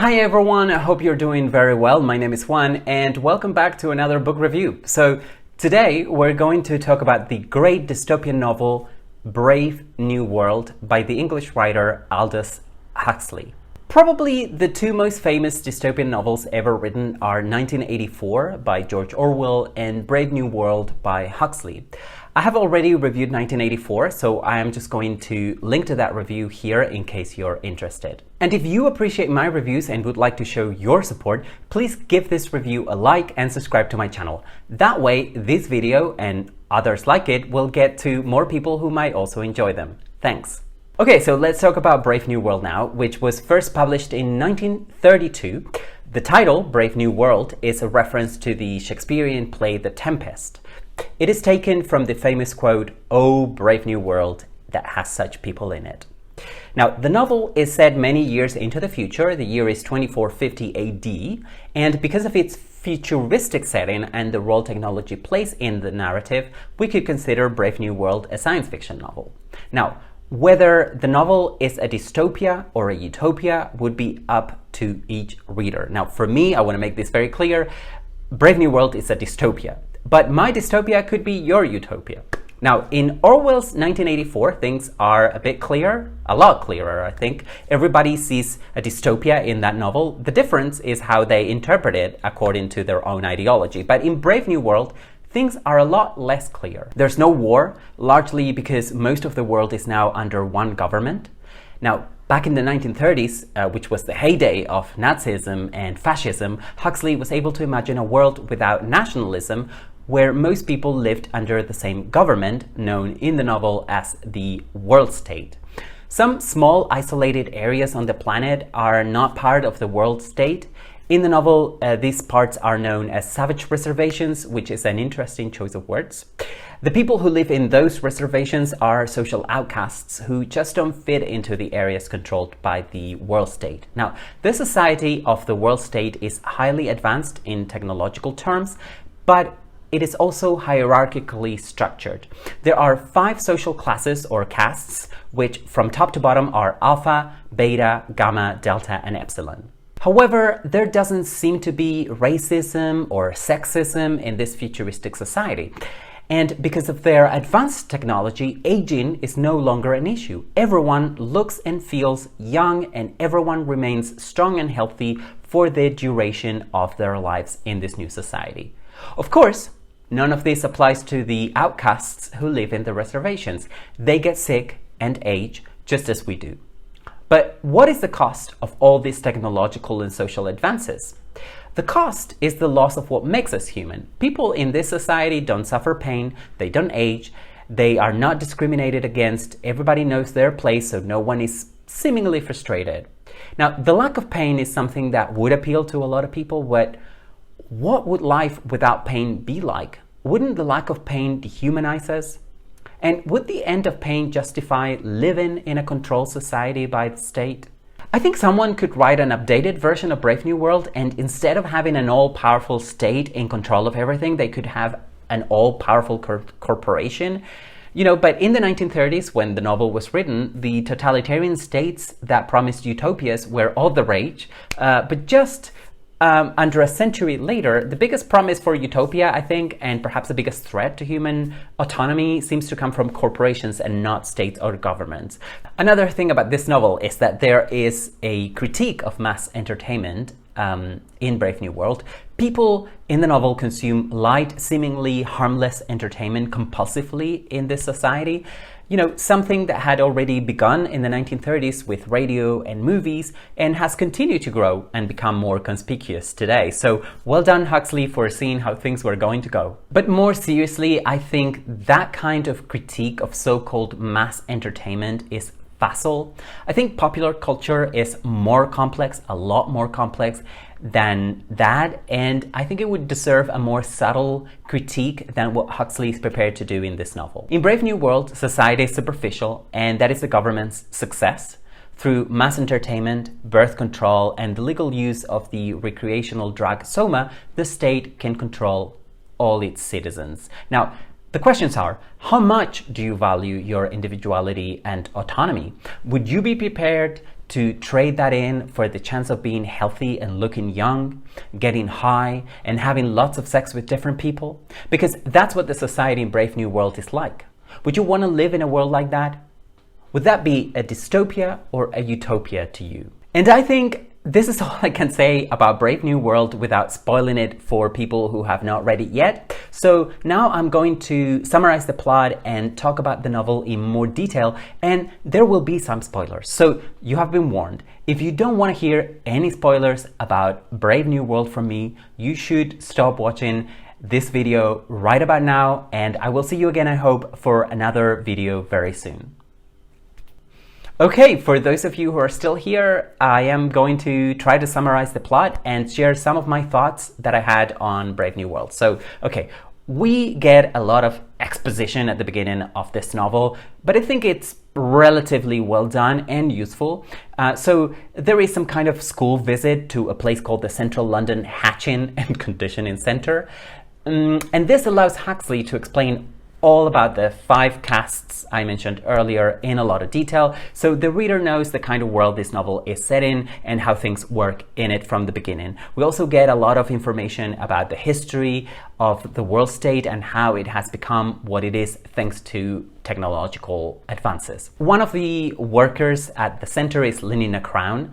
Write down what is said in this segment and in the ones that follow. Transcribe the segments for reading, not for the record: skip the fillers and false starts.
Hi everyone, I hope you're doing very well. My name is Juan and welcome back to another book review. So today we're going to talk about the great dystopian novel Brave New World by the English writer Aldous Huxley. Probably the two most famous dystopian novels ever written are 1984 by George Orwell and Brave New World by Huxley. I have already reviewed 1984, so I am just going to link to that review here in case you're interested. And if you appreciate my reviews and would like to show your support, please give this review a like and subscribe to my channel. That way, this video and others like it will get to more people who might also enjoy them. Thanks. Okay, so let's talk about Brave New World now, which was first published in 1932. The title, Brave New World, is a reference to the Shakespearean play The Tempest. It is taken from the famous quote, "Oh, brave new world that has such people in it." Now, the novel is set many years into the future. The year is 2450 AD, and because of its futuristic setting and the role technology plays in the narrative, we could consider Brave New World a science fiction novel. Now, whether the novel is a dystopia or a utopia would be up to each reader. Now, for me, I want to make this very clear, Brave New World is a dystopia. But my dystopia could be your utopia. Now, in Orwell's 1984, things are a bit clearer, a lot clearer, I think. Everybody sees a dystopia in that novel. The difference is how they interpret it according to their own ideology. But in Brave New World, things are a lot less clear. There's no war, largely because most of the world is now under one government. Now, back in the 1930s, which was the heyday of Nazism and fascism, Huxley was able to imagine a world without nationalism, where most people lived under the same government, known in the novel as the world state. Some small isolated areas on the planet are not part of the world state. In the novel, these parts are known as savage reservations, which is an interesting choice of words. The people who live in those reservations are social outcasts who just don't fit into the areas controlled by the world state. Now, the society of the world state is highly advanced in technological terms, but it is also hierarchically structured. There are 5 social classes or castes, which from top to bottom are alpha, beta, gamma, delta, and epsilon. However, there doesn't seem to be racism or sexism in this futuristic society. And because of their advanced technology, aging is no longer an issue. Everyone looks and feels young, and everyone remains strong and healthy for the duration of their lives in this new society. Of course, none of this applies to the outcasts who live in the reservations. They get sick and age just as we do. But what is the cost of all these technological and social advances? The cost is the loss of what makes us human. People in this society don't suffer pain, they don't age, they are not discriminated against, everybody knows their place, so no one is seemingly frustrated. Now, the lack of pain is something that would appeal to a lot of people, but what would life without pain be like? Wouldn't the lack of pain dehumanize us? And would the end of pain justify living in a controlled society by the state? I think someone could write an updated version of Brave New World, and instead of having an all-powerful state in control of everything, they could have an all-powerful corporation. But in the 1930s, when the novel was written, the totalitarian states that promised utopias were all the rage, but just under a century later, the biggest promise for utopia, I think, and perhaps the biggest threat to human autonomy seems to come from corporations and not states or governments. Another thing about this novel is that there is a critique of mass entertainment in Brave New World. People in the novel consume light, seemingly harmless entertainment compulsively in this society. Something that had already begun in the 1930s with radio and movies and has continued to grow and become more conspicuous today. So well done, Huxley, for seeing how things were going to go. But more seriously, I think that kind of critique of so-called mass entertainment is facile. I think popular culture is more complex, a lot more complex than that, and I think it would deserve a more subtle critique than what Huxley is prepared to do in this novel. In Brave New World, society is superficial, and that is the government's success. Through mass entertainment, birth control, and the legal use of the recreational drug Soma, the state can control all its citizens. Now, the questions are, how much do you value your individuality and autonomy? Would you be prepared to trade that in for the chance of being healthy and looking young, getting high, and having lots of sex with different people? Because that's what the society in Brave New World is like. Would you want to live in a world like that? Would that be a dystopia or a utopia to you? And I think this is all I can say about Brave New World without spoiling it for people who have not read it yet. So now I'm going to summarize the plot and talk about the novel in more detail, and there will be some spoilers. So you have been warned. If you don't want to hear any spoilers about Brave New World from me, you should stop watching this video right about now, and I will see you again, I hope, for another video very soon. Okay, for those of you who are still here, I am going to try to summarize the plot and share some of my thoughts that I had on Brave New World. So, okay, we get a lot of exposition at the beginning of this novel, but I think it's relatively well done and useful. So there is some kind of school visit to a place called the Central London Hatching and Conditioning Centre. And this allows Huxley to explain all about the 5 castes I mentioned earlier in a lot of detail, so the reader knows the kind of world this novel is set in and how things work in it from the beginning. We also get a lot of information about the history of the world state and how it has become what it is thanks to technological advances. One of the workers at the center is Lenina Crown.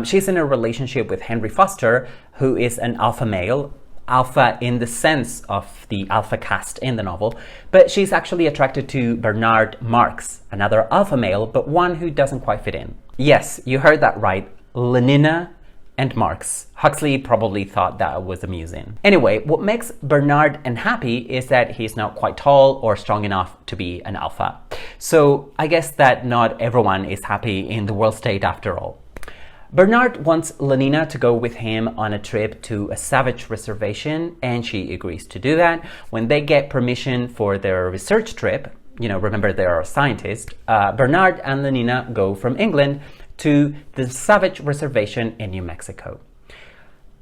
She's in a relationship with Henry Foster, who is an alpha male. Alpha in the sense of the alpha caste in the novel, but she's actually attracted to Bernard Marx, another alpha male, but one who doesn't quite fit in. Yes, you heard that right, Lenina and Marx. Huxley probably thought that was amusing. Anyway, what makes Bernard unhappy is that he's not quite tall or strong enough to be an alpha. So I guess that not everyone is happy in the world state after all. Bernard wants Lenina to go with him on a trip to a savage reservation, and she agrees to do that. When they get permission for their research trip, remember they are scientists, Bernard and Lenina go from England to the savage reservation in New Mexico.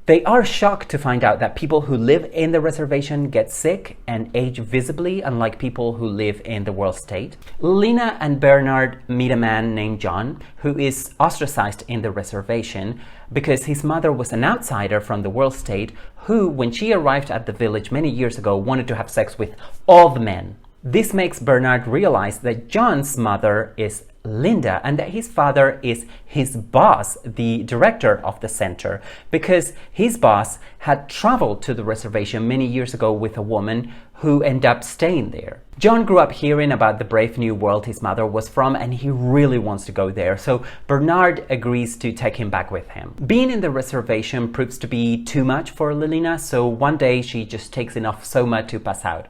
They are shocked to find out that people who live in the reservation get sick and age visibly, unlike people who live in the world state. Lena and Bernard meet a man named John, who is ostracized in the reservation because his mother was an outsider from the world state who, when she arrived at the village many years ago, wanted to have sex with all the men. This makes Bernard realize that John's mother is Linda and that his father is his boss, the director of the center, because his boss had traveled to the reservation many years ago with a woman who ended up staying there. John grew up hearing about the Brave New World his mother was from, and he really wants to go there, so Bernard agrees to take him back with him. Being in the reservation proves to be too much for Lenina, so one day she just takes enough soma to pass out.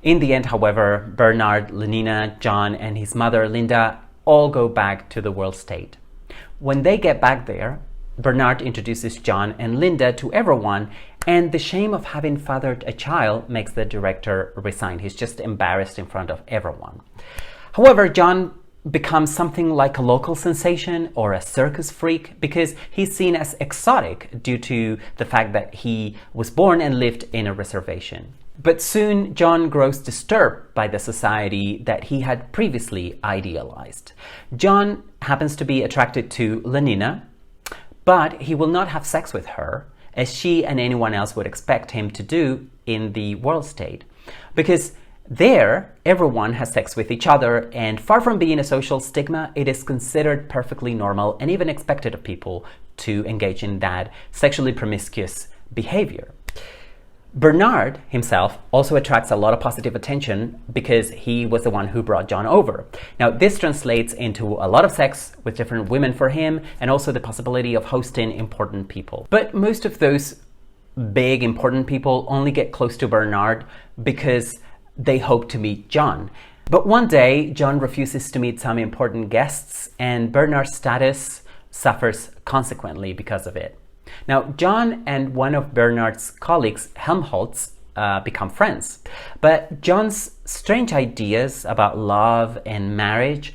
In the end, however, Bernard, Lenina, John, and his mother, Linda, all go back to the world state. When they get back there, Bernard introduces John and Linda to everyone, and the shame of having fathered a child makes the director resign. He's just embarrassed in front of everyone. However, John becomes something like a local sensation or a circus freak because he's seen as exotic due to the fact that he was born and lived in a reservation. But soon John grows disturbed by the society that he had previously idealized. John happens to be attracted to Lenina, but he will not have sex with her, as she and anyone else would expect him to do in the world state. Because there, everyone has sex with each other, and far from being a social stigma, it is considered perfectly normal and even expected of people to engage in that sexually promiscuous behavior. Bernard himself also attracts a lot of positive attention because he was the one who brought John over. Now, this translates into a lot of sex with different women for him and also the possibility of hosting important people. But most of those big important people only get close to Bernard because they hope to meet John. But one day, John refuses to meet some important guests, and Bernard's status suffers consequently because of it. Now, John and one of Bernard's colleagues, Helmholtz, become friends. But John's strange ideas about love and marriage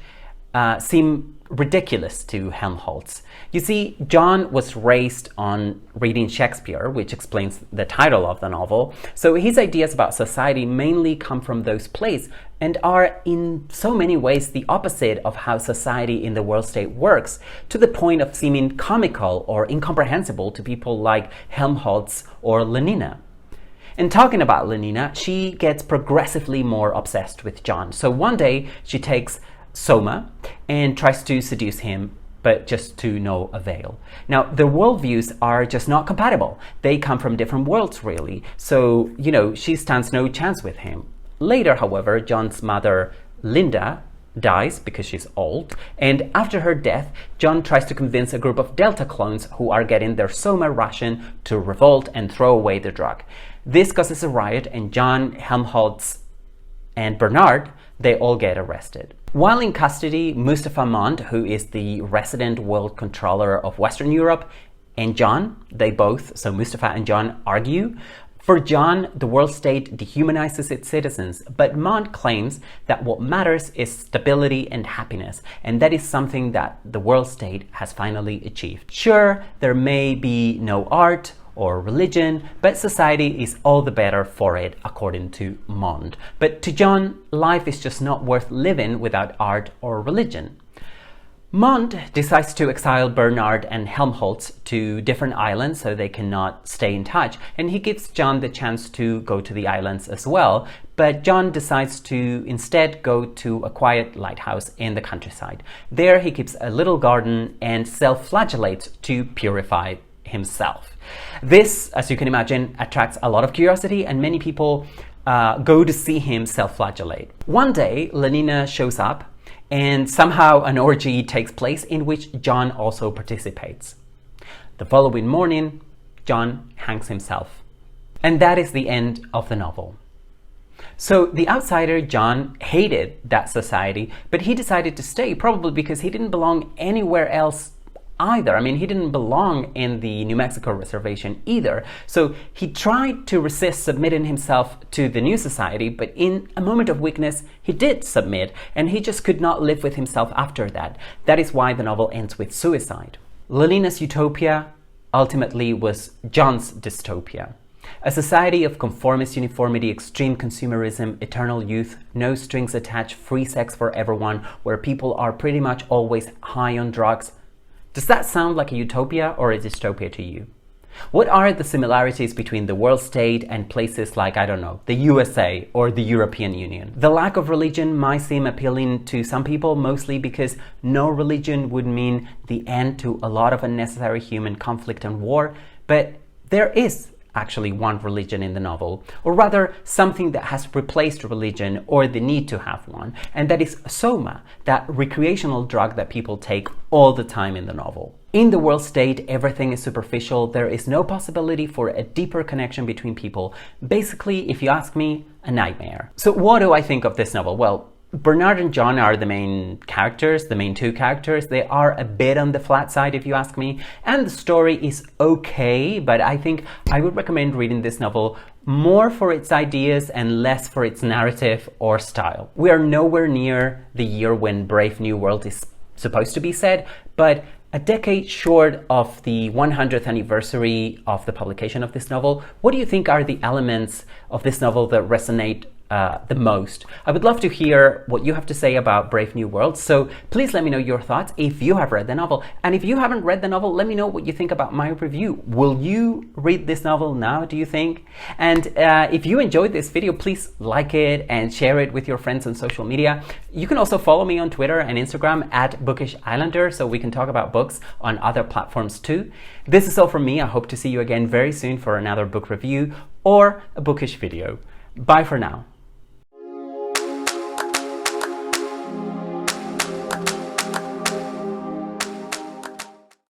seem ridiculous to Helmholtz. You see, John was raised on reading Shakespeare, which explains the title of the novel, so his ideas about society mainly come from those plays and are in so many ways the opposite of how society in the world state works, to the point of seeming comical or incomprehensible to people like Helmholtz or Lenina. And talking about Lenina, she gets progressively more obsessed with John. So one day she takes Soma and tries to seduce him, but just to no avail. Now, their worldviews are just not compatible. They come from different worlds, really. So, she stands no chance with him. Later, however, John's mother, Linda, dies because she's old, and after her death, John tries to convince a group of Delta clones who are getting their Soma ration to revolt and throw away the drug. This causes a riot, and John, Helmholtz, and Bernard, they all get arrested. While in custody, Mustafa Mond, who is the resident world controller of Western Europe, and John, they both, so Mustafa and John, argue. For John, the world state dehumanizes its citizens, but Mond claims that what matters is stability and happiness, and that is something that the world state has finally achieved. Sure, there may be no art or religion, but society is all the better for it, according to Mond. But to John, life is just not worth living without art or religion. Mond decides to exile Bernard and Helmholtz to different islands so they cannot stay in touch, and he gives John the chance to go to the islands as well, but John decides to instead go to a quiet lighthouse in the countryside. There he keeps a little garden and self-flagellates to purify himself. This, as you can imagine, attracts a lot of curiosity, and many people go to see him self-flagellate. One day, Lenina shows up, and somehow an orgy takes place in which John also participates. The following morning, John hangs himself. And that is the end of the novel. So the outsider, John, hated that society, but he decided to stay, probably because he didn't belong anywhere else either. I mean, he didn't belong in the New Mexico reservation either. So he tried to resist submitting himself to the new society, but in a moment of weakness, he did submit, and he just could not live with himself after that. That is why the novel ends with suicide. Lenina's utopia ultimately was John's dystopia. A society of conformist uniformity, extreme consumerism, eternal youth, no strings attached, free sex for everyone, where people are pretty much always high on drugs. Does that sound like a utopia or a dystopia to you? What are the similarities between the world state and places like, I don't know, the USA or the European Union? The lack of religion might seem appealing to some people, mostly because no religion would mean the end to a lot of unnecessary human conflict and war, but there is actually one religion in the novel, or rather something that has replaced religion or the need to have one, and that is Soma, that recreational drug that people take all the time in the novel. In the world state, everything is superficial. There is no possibility for a deeper connection between people. Basically, if you ask me, a nightmare. So what do I think of this novel? Well, Bernard and John are the main characters, the main two characters. They are a bit on the flat side, if you ask me, and the story is okay, but I think I would recommend reading this novel more for its ideas and less for its narrative or style. We are nowhere near the year when Brave New World is supposed to be set, but a decade short of the 100th anniversary of the publication of this novel, what do you think are the elements of this novel that resonate the most? I would love to hear what you have to say about Brave New World, so please let me know your thoughts if you have read the novel. And if you haven't read the novel, let me know what you think about my review. Will you read this novel now, do you think? And if you enjoyed this video, please like it and share it with your friends on social media. You can also follow me on Twitter and Instagram at Bookish Islander, so we can talk about books on other platforms too. This is all from me. I hope to see you again very soon for another book review or a bookish video. Bye for now.